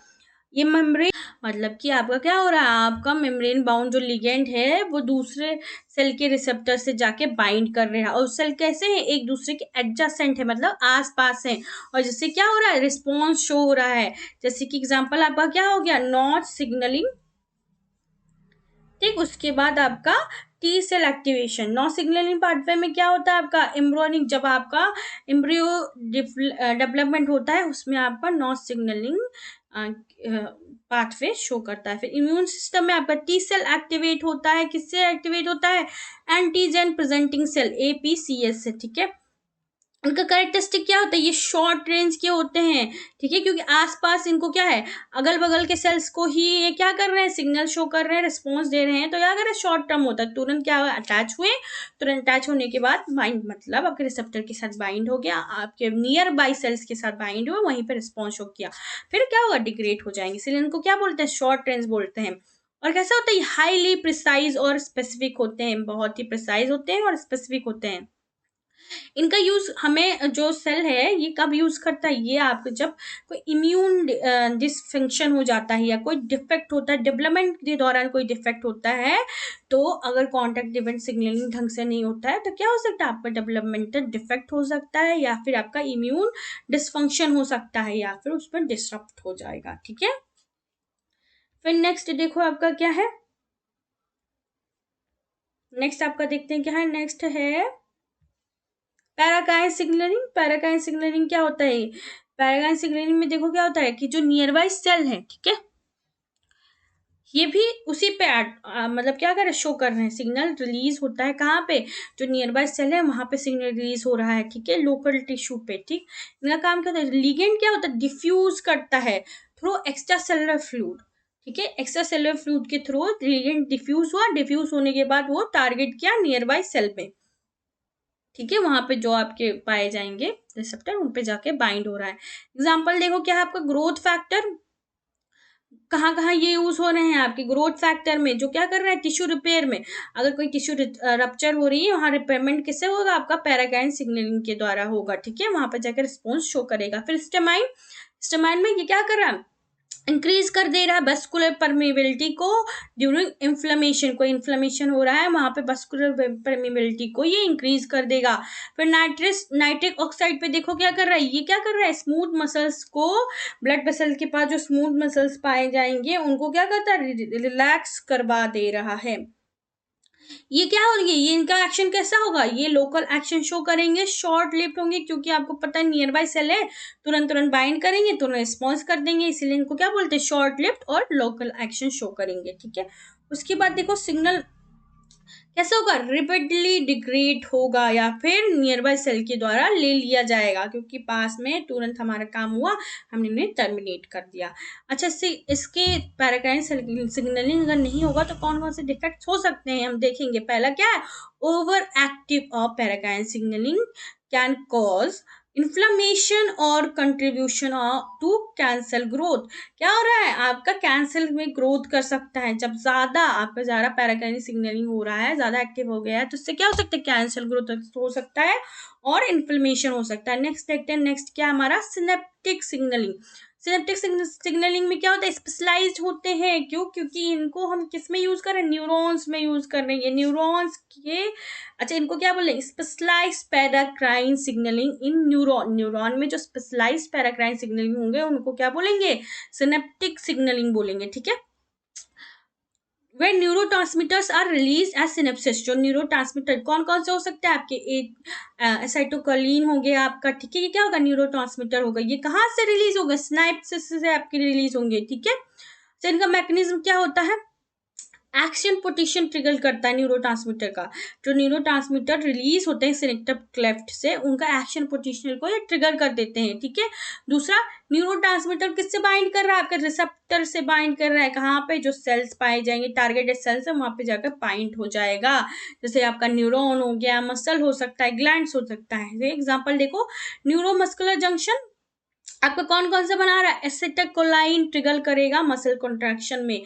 A: ये मेम्ब्रेन मतलब कि आपका क्या हो रहा है, आपका मेम्ब्रेन बाउंड जो लिगेंड है वो दूसरे सेल के रिसेप्टर से जाके बाइंड कर रहे हैं, और सेल कैसे हैं, एक दूसरे के एडजेसेंट है, मतलब आस पास है, और जिससे क्या हो रहा है, रिस्पॉन्स शो हो रहा है। जैसे कि एग्जांपल आपका क्या हो गया, नॉट सिग्नलिंग, ठीक। उसके बाद आपका T cell activation. Non signalling pathway में क्या होता है आपका, एम्ब्रियोनिक, जब आपका एम्ब्रियो डेवलपमेंट होता है उसमें आपका नॉन सिग्नलिंग पाथवे शो करता है। फिर इम्यून सिस्टम में आपका टी सेल एक्टिवेट होता है, किससे एक्टिवेट होता है, एंटीजन प्रेजेंटिंग सेल एपीसीएस से, ठीक है। उनका कैरेक्टरिस्टिक क्या होता है, ये शॉर्ट रेंज के होते हैं, ठीक है, क्योंकि आसपास इनको क्या है, अगल बगल के सेल्स को ही ये क्या कर रहे हैं, सिग्नल शो कर रहे हैं, रिस्पॉन्स दे रहे हैं, तो क्या कर रहे हैं, शॉर्ट टर्म होता है, तुरंत क्या अटैच हुए, तुरंत अटैच होने के बाद बाइंड, मतलब आपके रिसेप्टर के साथ बाइंड हो गया, आपके नियर बाई सेल्स के साथ बाइंड हुआ, वहीं पर रिस्पॉन्स शो किया, फिर क्या होगा, डिग्रेड हो जाएंगे, इसलिए इनको क्या बोलते हैं, शॉर्ट रेंज बोलते हैं। और कैसा होता है, हाईली प्रिसाइज और स्पेसिफिक होते हैं, बहुत ही प्रिसाइज होते हैं और स्पेसिफिक होते हैं। इनका यूज हमें, जो सेल है ये कब यूज करता है, ये आपको जब कोई इम्यून डिसफंक्शन हो जाता है या कोई डिफेक्ट होता है, डेवलपमेंट के दौरान कोई डिफेक्ट होता है, तो अगर कॉन्टैक्ट डिपेंडेंट सिग्नलिंग ढंग से नहीं होता है तो क्या हो सकता है, आपका डेवलपमेंटल डिफेक्ट हो सकता है, या फिर आपका इम्यून डिसफंक्शन हो सकता है, या फिर उस पर डिसरप्ट हो जाएगा, ठीक है। फिर नेक्स्ट देखो आपका क्या है, नेक्स्ट आपका देखते हैं क्या है, नेक्स्ट है पैराकाइन सिग्नलिंग। पैराकाइन सिग्नलिंग क्या होता है, पैराकाइन सिग्नलिंग में देखो क्या होता है कि जो नियर बाई सेल है, ठीक है, ये भी उसी पे मतलब क्या कर रहे, शो कर रहे हैं, सिग्नल रिलीज होता है कहाँ पे, जो नियर बाय सेल है वहां पे सिग्नल रिलीज हो रहा है, ठीक है, लोकल टिश्यू पे, ठीक। इनका काम क्या होता है, लिगेंड क्या होता है, डिफ्यूज करता है थ्रू एक्स्ट्रा सेलुलर फ्लूइड, ठीक है, एक्स्ट्रा सेलुलर फ्लूइड के थ्रू लिगेंड डिफ्यूज हुआ, डिफ्यूज होने के बाद वो टारगेट किया नियर बाय सेल पे, ठीक है, वहां पे जो आपके पाए जाएंगे रिसेप्टर उन पे जाके बाइंड हो रहा है। एग्जाम्पल देखो क्या है आपका, ग्रोथ फैक्टर, कहाँ कहाँ ये यूज हो रहे हैं आपके ग्रोथ फैक्टर में, जो क्या कर रहा है, टिश्यू रिपेयर में, अगर कोई टिश्यू रप्चर हो रही है वहां रिपेयरमेंट किससे होगा, आपका पैराकाइन सिग्नलिंग के द्वारा होगा, ठीक है, वहां पर जाकर रिस्पॉन्स शो करेगा। फिर स्टेमाइन, स्टेमाइन में ये क्या कर रहा है, इंक्रीज कर दे रहा है वस्कुलर परमेबिलिटी को ड्यूरिंग इन्फ्लेमेशन, कोई इन्फ्लेमेशन हो रहा है वहां पे वस्कुलर परमेबिलिटी को ये इंक्रीज कर देगा। फिर नाइट्रिक ऑक्साइड पे देखो क्या कर रहा है, ये क्या कर रहा है, स्मूथ मसल्स को, ब्लड वेसल के पास जो स्मूथ मसल्स पाए जाएंगे उनको क्या करता है, रिलैक्स करवा दे रहा है। ये क्या होंगे, ये इनका एक्शन कैसा होगा, ये लोकल एक्शन शो करेंगे, शॉर्ट लिव्ड होंगे, क्योंकि आपको पता है नियर बाय सेल है, तुरंत तुरंत बाइंड करेंगे, तुरंत रिस्पॉन्स कर देंगे, इसीलिए इनको क्या बोलते हैं, शॉर्ट लिव्ड और लोकल एक्शन शो करेंगे, ठीक है। उसके बाद देखो सिग्नल कैसे होगा, रिपीटली डिग्रेड होगा या फिर नियर बाय सेल के द्वारा ले लिया जाएगा, क्योंकि पास में तुरंत हमारा काम हुआ, हमने इन्हें टर्मिनेट कर दिया। अच्छा, इसके पैराकाइन सिग्नलिंग अगर नहीं होगा तो कौन कौन से डिफेक्ट्स हो सकते हैं हम देखेंगे। पहला क्या है, over active of paracrine signalling can cause inflammation और कंट्रीब्यूशन टू कैंसर ग्रोथ। क्या हो रहा है, आपका कैंसर में ग्रोथ कर सकता है, जब ज्यादा आपका ज्यादा पैराकाइनिक सिग्नलिंग हो रहा है, ज्यादा एक्टिव हो गया है, तो इससे क्या हो सकता है, कैंसर ग्रोथ हो सकता है और इन्फ्लेमेशन हो सकता है। नेक्स्ट देखते हैं, नेक्स्ट क्या हमारा, सिनेप्टिक सिग्नलिंग। सिनेप्टिक सिग्नलिंग में क्या होता है, स्पेशलाइज्ड होते हैं, क्यों, क्योंकि इनको हम किस में यूज कर रहे हैं, न्यूरॉन्स में यूज कर रहे हैं, न्यूरॉन्स के, अच्छा इनको क्या बोले, स्पेशलाइज्ड पैराक्राइन सिग्नलिंग इन न्यूरॉन, न्यूरॉन में जो स्पेशलाइज्ड पैराक्राइन सिग्नलिंग होंगे उनको क्या बोलेंगे, सिनेप्टिक सिग्नलिंग बोलेंगे, ठीक है। वे neurotransmitters are release as synapses. जो न्यूरोट्रांसमीटर कौन कौन से हो सकते हैं आपके, एक एसाइटोकोलिन हो गया आपका, ठीक है, ये क्या होगा, न्यूरोट्रांसमीटर होगा। ये कहाँ से रिलीज होगा, सिनेप्सिस से आपके रिलीज होंगे, ठीक है। तो इनका मैकेनिज्म क्या होता है, एक्शन पोटेंशियल ट्रिगर करता है न्यूरोट्रांसमीटर का। जो न्यूरोट्रांसमीटर रिलीज होते हैं सिनेप्टिक क्लेफ्ट से, उनका एक्शन पोटेंशियल को ये ट्रिगर कर देते हैं, ठीक है। दूसरा, न्यूरोट्रांसमीटर किससे बाइंड कर रहा है, आपके रिसेप्टर से बाइंड कर रहा है। कहाँ पे, जो सेल्स पाए जाएंगे टारगेटेड सेल्स है, वहां पे जाकर बाइंड हो जाएगा। जैसे आपका न्यूरॉन हो गया, मसल हो सकता है, ग्लैंड्स हो सकता है। एग्जाम्पल देखो, न्यूरोमस्कुलर जंक्शन आपका कौन कौन सा बना रहा है, एसिटाइलकोलाइन ट्रिगर करेगा मसल कॉन्ट्रैक्शन में।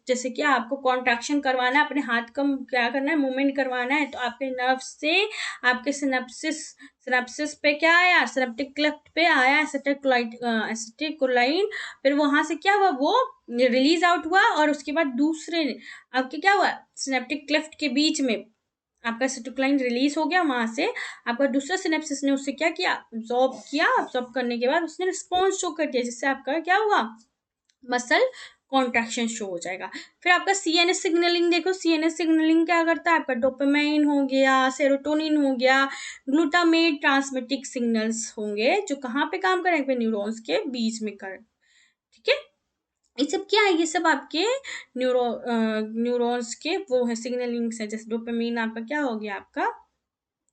A: जैसे कि आपको कॉन्ट्रैक्शन करवाना है, अपने हाथ का क्या करना है, मूवमेंट करवाना है, तो आपके नर्व से आपके सिनेप्सिस पे क्या आया, सिनेप्टिक क्लेफ्ट पे आया एसिटाइलकोलाइन। फिर वहां से क्या हुआ, वो रिलीज आउट हुआ, और उसके बाद दूसरे आपके क्या हुआ, सिनेप्टिक क्लेफ्ट के बीच में आपका एसिटाइलकोलाइन रिलीज हो गया। वहां से आपका दूसरा सिनेप्सिस ने उससे क्या किया, ऑब्जॉर्ब करने के बाद उसने रिस्पॉन्स शो कर दिया, जिससे आपका क्या हुआ, मसल कॉन्ट्रैक्शन शो हो जाएगा। फिर आपका सीएनएस सिग्नलिंग देखो, सीएनएस सिग्नलिंग क्या करता है, आपका डोपामाइन हो गया, सेरोटोनिन हो गया, ग्लूटामेट ट्रांसमिटिक सिग्नल्स होंगे, जो कहाँ पे काम करेंगे, न्यूरॉन्स के बीच में कर, ठीक है। ये सब क्या है, ये सब आपके न्यूरॉन्स के वो है सिग्नलिंग्स है। जैसे डोपामिन आपका क्या हो गया, आपका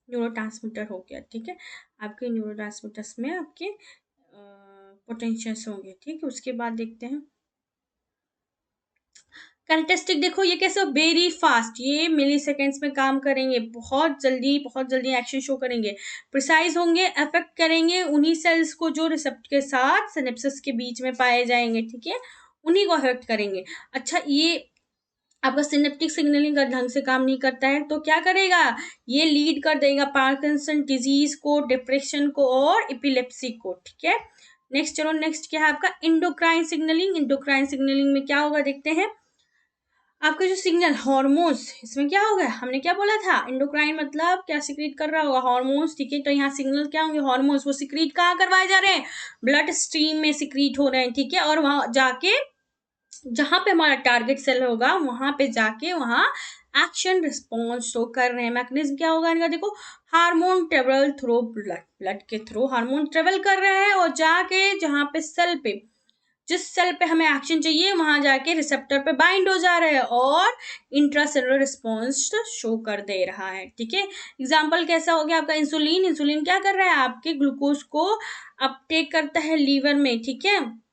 A: न्यूरोट्रांसमीटर हो गया, ठीक है। आपके न्यूरोट्रांसमीटर्स में आपके पोटेंशियल्स होंगे, ठीक है। उसके बाद देखते हैं कैरेक्टरिस्टिक। देखो ये कैसे, वेरी फास्ट, ये मिली सेकेंड्स में काम करेंगे, बहुत जल्दी एक्शन शो करेंगे, प्रिसाइज होंगे, अफेक्ट करेंगे उन्हीं सेल्स को जो रिसेप्टर के साथ सिनेप्सिस के बीच में पाए जाएंगे, ठीक है, उन्हीं को अफेक्ट करेंगे। अच्छा, ये आपका सिनेप्टिक सिग्नलिंग का ढंग से काम नहीं करता है तो क्या करेगा, ये लीड कर देगा पार्किंसन डिजीज को, डिप्रेशन को और एपिलेप्सी को, ठीक है। नेक्स्ट चलो, नेक्स्ट क्या है आपका इंडोक्राइन सिग्नलिंग। इंडोक्राइन सिग्नलिंग में क्या होगा देखते हैं, आपका जो सिग्नल हार्मोन्स, इसमें क्या होगा, हमने क्या बोला था, इंडोक्राइन मतलब क्या सिक्रीट कर रहा होगा, हार्मोन्स, ठीक है। तो यहाँ सिग्नल क्या होंगे, हार्मोन्स, वो सिक्रीट कहाँ करवाए जा रहे हैं, ब्लड स्ट्रीम में सिक्रीट हो रहे हैं, ठीक है। और वहां जाके जहां पे हमारा टारगेट सेल होगा, वहां पे जाके वहां एक्शन रिस्पॉन्स शो कर रहे हैं। मैकेनिज्म क्या होगा इनका, देखो, हार्मोन ट्रेवल थ्रू ब्लड के थ्रू हार्मोन ट्रेवल कर रहे हैं, और जाके जहां पे सेल पे, जिस सेल पे हमें एक्शन चाहिए, वहां जाके रिसेप्टर पे बाइंड हो जा रहे हैं और इंट्रासेलुलर रिस्पॉन्स शो कर दे रहा है, ठीक है। एग्जाम्पल कैसा हो गया आपका इंसुलिन। इंसुलिन क्या कर रहा है, आपके ग्लूकोज को अपटेक करता है लीवर में, ठीक है,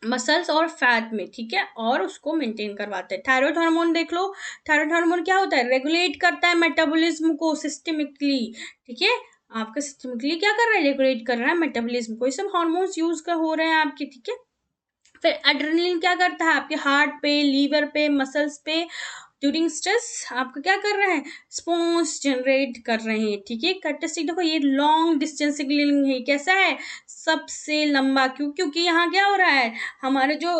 A: मसल्स और फैट में, ठीक है, और उसको मेंटेन करवाते हैं। थायराइड हार्मोन देख लो, थायराइड हार्मोन क्या होता है, रेगुलेट करता है मेटाबॉलिज्म को सिस्टमिकली, ठीक है। आपका सिस्टमिकली क्या कर रहा है, रेगुलेट कर रहा है मेटाबॉलिज्म को। ये सब हार्मोन्स यूज कर हो रहे हैं आपके, ठीक है। फिर एड्रेनलिन क्या करता है, आपके हार्ट पे, लीवर पे, मसल्स पे ड्यूरिंग स्ट्रेस आपका क्या कर रहे हैं, रिस्पॉन्स जनरेट कर रहे हैं, ठीक है। कैरेक्टरिस्टिक देखो, ये लॉन्ग डिस्टेंस सिग्नलिंग है, कैसा है, सबसे लंबा, क्योंकि यहाँ क्या हो रहा है, हमारे जो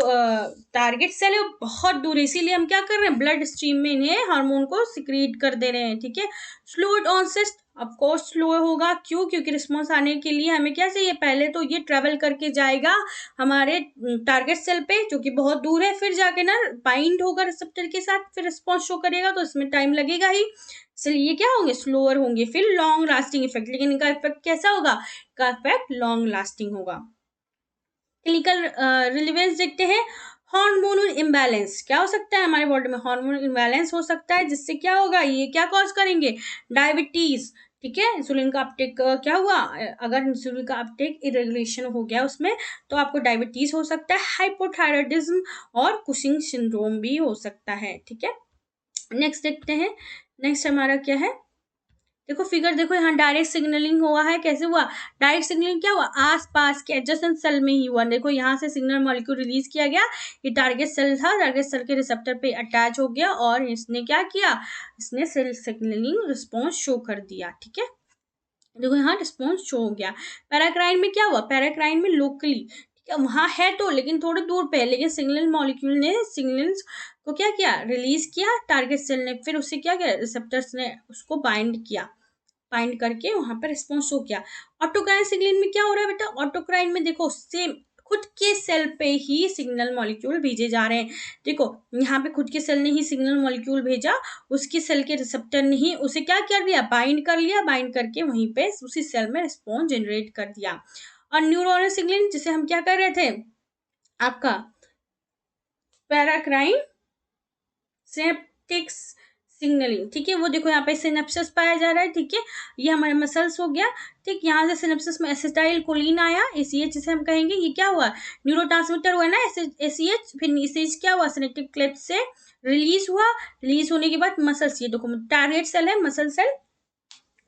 A: टारगेट सेल है वो बहुत दूर है, इसीलिए हम क्या कर रहे हैं, ब्लड स्ट्रीम में इन्हें हार्मोन को सिक्रीट कर दे रहे हैं, ठीक है। Slow onset of course slow होगा, क्योंकि रिस्पॉन्स आने के लिए हमें क्या चाहिए, पहले तो ये ट्रेवल करके जाएगा हमारे टारगेट सेल पे जो कि बहुत दूर है, फिर जाके ना बाइंड होगा रिसेप्टर के साथ, फिर रिस्पॉन्स शो करेगा, तो इसमें टाइम लगेगा ही, इसलिए ये क्या होंगे, स्लोअर होंगे। फिर लॉन्ग लास्टिंग इफेक्ट, लेकिन इनका इफेक्ट कैसा होगा, का इफेक्ट लॉन्ग लास्टिंग होगा। क्लिनिकल रिलेवेंस देखते हैं, हार्मोनल इम्बैलेंस क्या हो सकता है, हमारे बॉडी में हार्मोनल इम्बैलेंस हो सकता है, जिससे क्या होगा, ये क्या कॉज करेंगे, डायबिटीज, ठीक है। इंसुलिन का अपटेक क्या हुआ, अगर इंसुलिन का अपटेक इरेगुलेशन हो गया उसमें, तो आपको डायबिटीज हो सकता है, हाइपोथायराइडिज्म और कुशिंग सिंड्रोम भी हो सकता है, ठीक है। नेक्स्ट देखते हैं, नेक्स्ट हमारा क्या है, देखो फिगर देखो, यहाँ डायरेक्ट सिग्नलिंग हुआ है, कैसे हुआ, डायरेक्ट सिग्नलिंग क्या हुआ, आसपास के एडजेसेंट सेल में ही हुआ। देखो यहाँ से सिग्नल मॉलिक्यूल रिलीज किया गया, ये टारगेट सेल था, टारगेट सेल के रिसेप्टर पे अटैच हो गया, और इसने क्या किया, इसने सेल सिग्नलिंग रिस्पॉन्स शो कर दिया, ठीक है। देखो यहाँ रिस्पॉन्स शो हो गया। पैराक्राइन में क्या हुआ, पैराक्राइन में लोकली, ठीक है, वहाँ है तो लेकिन थोड़े दूर पे है, लेकिन सिग्नल मॉलिक्यूल ने सिग्नल्स को क्या किया, रिलीज किया टारगेट सेल ने, फिर उससे क्या किया, रिसेप्टर्स ने उसको बाइंड किया, बाइंड करके वहां पर रिस्पॉन्स शो किया। ऑटोक्राइन सिग्नलिंग में क्या हो रहा है बेटा, ऑटोक्राइन में देखो सेम खुद के सेल पे ही सिग्नल मॉलिक्यूल भेजे जा रहे हैं। देखो यहाँ पे खुद के सेल ने ही सिग्नल मॉलिक्यूल भेजा, उसके सेल के रिसेप्टर ने ही उसे क्या कर दिया, बाइंड कर लिया, बाइंड करके वहीं पे उसी सेल में रिस्पॉन्स जनरेट कर दिया। और न्यूरोनल सिग्नलिंग जिसे हम क्या कर रहे थे, आपका पैराक्राइन सिनेप्टिक्स सिग्नलिंग, ठीक है। वो देखो यहाँ पे सिनेप्सिस पाया जा रहा है, ठीक है, ये हमारे मसल्स हो गया, ठीक। यहाँ से सिनेप्सिस में एसिटाइल कोलिन आया, एसीएच जिसे हम कहेंगे, ये क्या हुआ, न्यूरोट्रांसमीटर हुआ ना एसीएच, फिर एसीएच क्या हुआ, सिनेप्टिक क्लिप्स से रिलीज हुआ, रिलीज होने के बाद मसल्स, ये देखो टारगेट सेल है मसल सेल,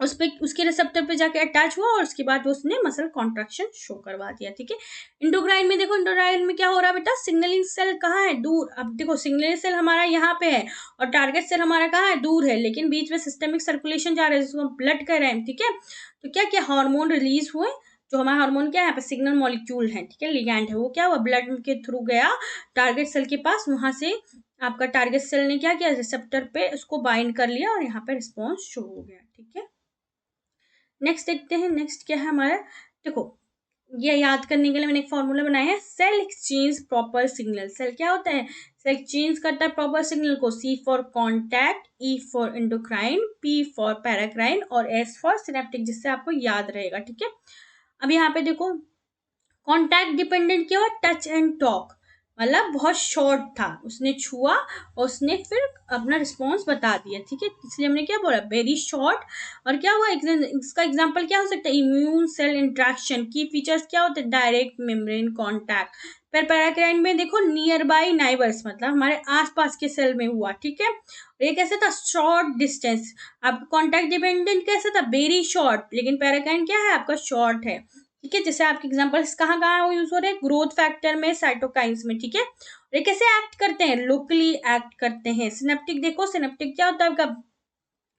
A: उस पे उसके रिसेप्टर पे जाके अटैच हुआ और उसके बाद उसने मसल कॉन्ट्रैक्शन शो करवा दिया, ठीक है। इंडोक्राइन में देखो, इंडोक्राइन में क्या हो रहा है बेटा, सिग्नलिंग सेल कहाँ है, दूर। अब देखो सिग्नलिंग सेल हमारा यहाँ पे है और टारगेट सेल हमारा कहाँ है, दूर है, लेकिन बीच में सिस्टेमिक सर्कुलेशन जा रहा है जिसको हम ब्लड कह रहे हैं, ठीक है। तो क्या क्या हार्मोन रिलीज हुए, जो हमारा हार्मोन क्या है, यहाँ पे सिग्नल मॉलिक्यूल है, ठीक है, लिगैंड है, वो क्या हुआ, ब्लड के थ्रू गया टारगेट सेल के पास, वहां से आपका टारगेट सेल ने क्या किया, रिसेप्टर पे उसको बाइंड कर लिया और यहाँ पे रिस्पॉन्स शो हो गया, ठीक है। नेक्स्ट देखते हैं, नेक्स्ट क्या है हमारा, देखो ये याद करने के लिए मैंने एक फॉर्मूला बनाया है, cell exchange proper signal. Cell क्या होता है, सेल एक्सचेंज करता है प्रॉपर सिग्नल को, C for contact, E for endocrine, P for paracrine और एस फॉर सिनेप्टिक, जिससे आपको याद रहेगा, ठीक है। अब यहाँ पे देखो कॉन्टैक्ट डिपेंडेंट क्या हुआ, टच एंड टॉक, मतलब बहुत शॉर्ट था, उसने छुआ और उसने फिर अपना रिस्पॉन्स बता दिया, ठीक है, इसलिए हमने क्या बोला, वेरी शॉर्ट। और क्या हुआ, इसका एग्जांपल क्या हो सकता है, इम्यून सेल इंट्रैक्शन, की फीचर्स क्या होते हैं, डायरेक्ट मेम्ब्रेन कॉन्टैक्ट। फिर पैराक्राइन में देखो नियर बाई नाइबर्स, मतलब हमारे आसपास के सेल में हुआ, ठीक है। ये कैसे था, शॉर्ट डिस्टेंस। अब कॉन्टैक्ट डिपेंडेंट कैसे था, वेरी शॉर्ट, लेकिन पैराक्राइन क्या है आपका, शॉर्ट है, ठीक है। जैसे आपके एग्जांपल्स कहाँ कहाँ यूज हो रहे हैं, ग्रोथ फैक्टर में, साइटोकाइंस में, ठीक है। ये कैसे एक्ट करते हैं, लोकली एक्ट करते हैं। सिनेप्टिक देखो, सिनेप्टिक क्या होता है आपका,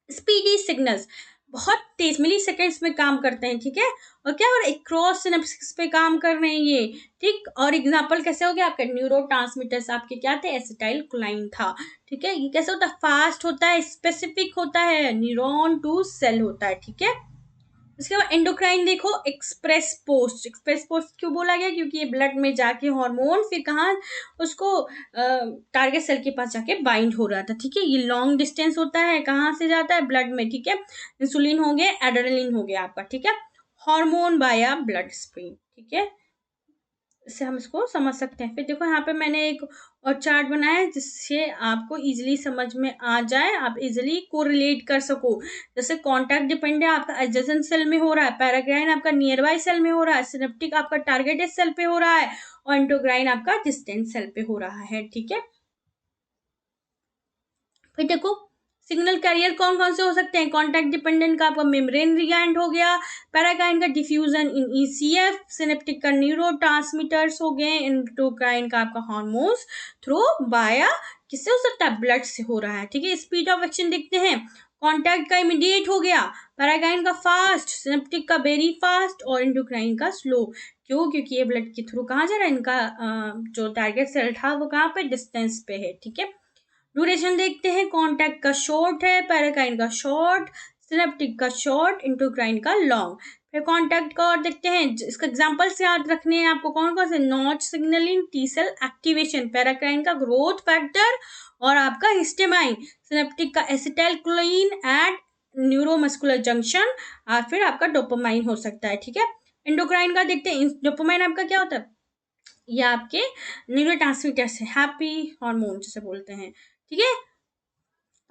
A: स्पीडी सिग्नल्स, बहुत तेज मिली सेकेंड्स में काम करते हैं, ठीक है। और क्या हो रहा है, क्रॉस सिनेप्सिस पे काम कर रहे हैं ये, ठीक। और एग्जांपल कैसे हो गया आपका, न्यूरोट्रांसमीटर्स आपके क्या थे, एसिटाइल कोलाइन था, ठीक है। ये कैसे होता है, फास्ट होता है, स्पेसिफिक होता है, न्यूरॉन टू सेल होता है, ठीक है। उसके बाद एंडोक्राइन देखो, एक्सप्रेस पोस्ट, एक्सप्रेस पोस्ट क्यों बोला गया, क्योंकि ये ब्लड में जाके हार्मोन फिर कहाँ उसको टारगेट सेल के पास जाके बाइंड हो रहा था, ठीक है। ये लॉन्ग डिस्टेंस होता है, कहाँ से जाता है, ब्लड में, ठीक है। इंसुलिन हो गया, एड्रेनलिन हो गया आपका, ठीक है। हार्मोन बाया ब्लड स्ट्रीम, ठीक है, इससे हम इसको समझ सकते हैं। फिर देखो यहाँ पे मैंने एक और चार्ट बनाया है जिससे आपको इजीली समझ में आ जाए, आप इजीली कोरिलेट कर सको। जैसे कॉन्टैक्ट डिपेंडेंट आपका एडजेसेंट सेल में हो रहा है, पैराग्राइन आपका नियर बाय सेल में हो रहा है, सिनेप्टिक आपका टारगेटेड सेल पे हो रहा है और एंडोक्राइन आपका डिस्टेंट सेल पे हो रहा है, ठीक है। फिर देखो सिग्नल कैरियर कौन कौन से हो सकते हैं, कॉन्टैक्ट डिपेंडेंट का आपका मेम्ब्रेन लिगैंड हो गया, पैराकाइन का डिफ्यूजन इन ईसीएफ, सिनेप्टिक का न्यूरोट्रांसमीटर्स हो गए, एंडोक्राइन का आपका हार्मोन्स थ्रू बाया किससे हो सकता है, ब्लड से हो रहा है, ठीक है। स्पीड ऑफ एक्शन देखते हैं, कॉन्टैक्ट का इमीडिएट हो गया, पैराकाइन का फास्ट, सिनेप्टिक का वेरी फास्ट और एंडोक्राइन का स्लो। क्यों, क्योंकि ये ब्लड के थ्रू कहाँ जा रहा है, इनका जो टारगेट सेल था वो कहाँ पे, डिस्टेंस पे है, ठीक है। ड्यूरेशन देखते हैं, कॉन्टैक्ट का शॉर्ट है, पैराकाइन का शॉर्ट, सिनेप्टिक का शॉर्ट, इंटोक्राइन का लॉन्ग। फिर कॉन्टैक्ट का और देखते हैं, इसका एग्जांपल से याद रखने हैं आपको, कौन कौन से, notch signalling, T cell activation, paracrine का ग्रोथ फैक्टर और आपका हिस्टामाइन, सिनेप्टिक का एसिटाइलकोलाइन एट न्यूरोमस्कुलर जंक्शन और फिर आपका डोपामाइन हो सकता है, ठीक है। एंडोक्राइन का देखते हैं, डोपामाइन आपका क्या होता है, ये आपके न्यूरोट्रांसमीटर्स है, हैप्पी हार्मोन जिसे बोलते हैं, ठीक है।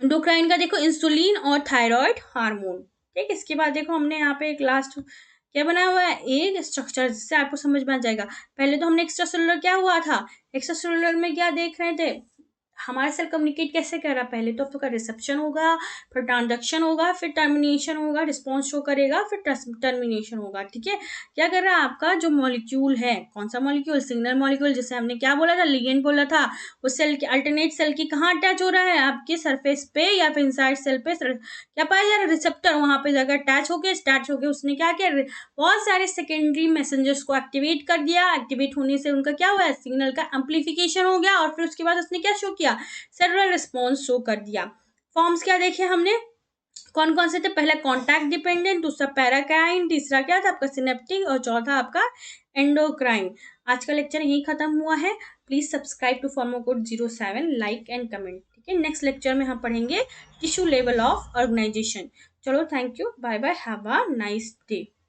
A: एंडोक्राइन का देखो इंसुलिन और थायराइड हार्मोन, ठीक। इसके बाद देखो हमने यहाँ पे एक लास्ट क्या बनाया हुआ है, एक स्ट्रक्चर जिससे आपको समझ में आ जाएगा। पहले तो हमने एक्स्ट्रा सेलुलर क्या हुआ था, एक्स्ट्रा सेलुलर में क्या देख रहे थे, हमारा सेल कम्युनिकेट कैसे कर रहा है, पहले तो आपका रिसेप्शन होगा, फिर ट्रांसडक्शन होगा, फिर टर्मिनेशन होगा, रिस्पॉन्स शो करेगा, फिर टर्मिनेशन होगा, ठीक है। क्या कर रहा है आपका जो मॉलिक्यूल है, कौन सा मॉलिक्यूल, सिग्नल मॉलिक्यूल, जिसे हमने क्या बोला था, लिगेंड बोला था, वो सेल के अल्टरनेट सेल की कहाँ अटैच हो रहा है, आपके सरफेस पे या फिर इनसाइड सेल पे क्या पाया जा रहा है, रिसेप्टर, वहां पे जाकर अटैच होके उसने क्या किया, बहुत सारे सेकेंडरी मैसेंजर्स को एक्टिवेट कर दिया, एक्टिवेट होने से उनका क्या हुआ है, सिग्नल का एम्पलीफिकेशन हो गया और फिर उसके बाद उसने क्या शो किया, सेलुलर रिस्पॉन्स शो कर दिया। फॉर्म्स क्या देखे हमने, कौन कौन से थे? पहला कॉन्टैक्ट डिपेंडेंट, दूसरा पैराकाइन, तीसरा क्या था आपका सिनेप्टिक, और चौथा आपका एंडोक्राइन। आज का लेक्चर यही खत्म हुआ है। प्लीज सब्सक्राइब टू फॉर्मो कोड 07, लाइक एंड कमेंट। ठीक है, नेक्स्ट लेक्चर में हम पढ़ेंगे टिश्यू लेवल ऑफ ऑर्गेनाइजेशन। चलो, thank you, bye bye, have a nice day.